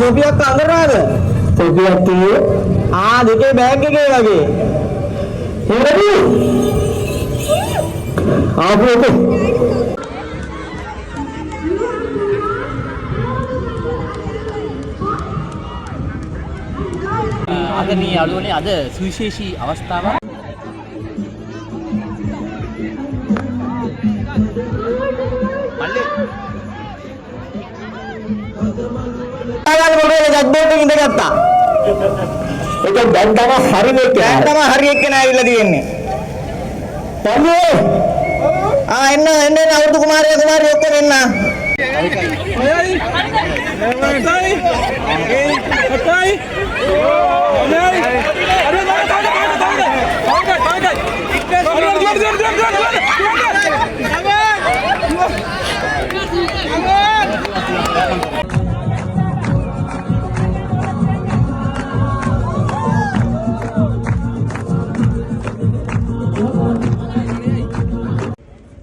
සොපියක් අඳුරාද? සොපියක් කියේ? දෙකේ බෑග් එකේ වගේ. හොරදි. ආපෝ. ආදරණීය යාළුවනේ අද සුවිශේෂී අවස්ථාවක්. ඉඳගත්තා. ඒක දැන් තමයි හරියට ඇවිල්ලා තියෙන්නේ. තනියේ. එන්න අවුරුදු කුමාරයා ඔක්කොම එන්න.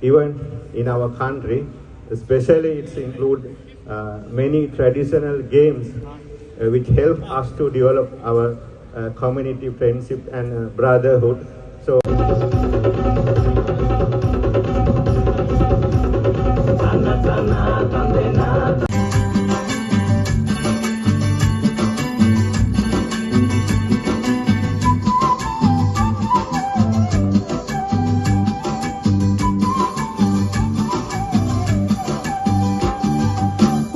Even in our country, especially it's include many traditional games which help us to develop our community friendship and brotherhood. So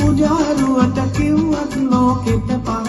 Ujaruata kiwat lokita pa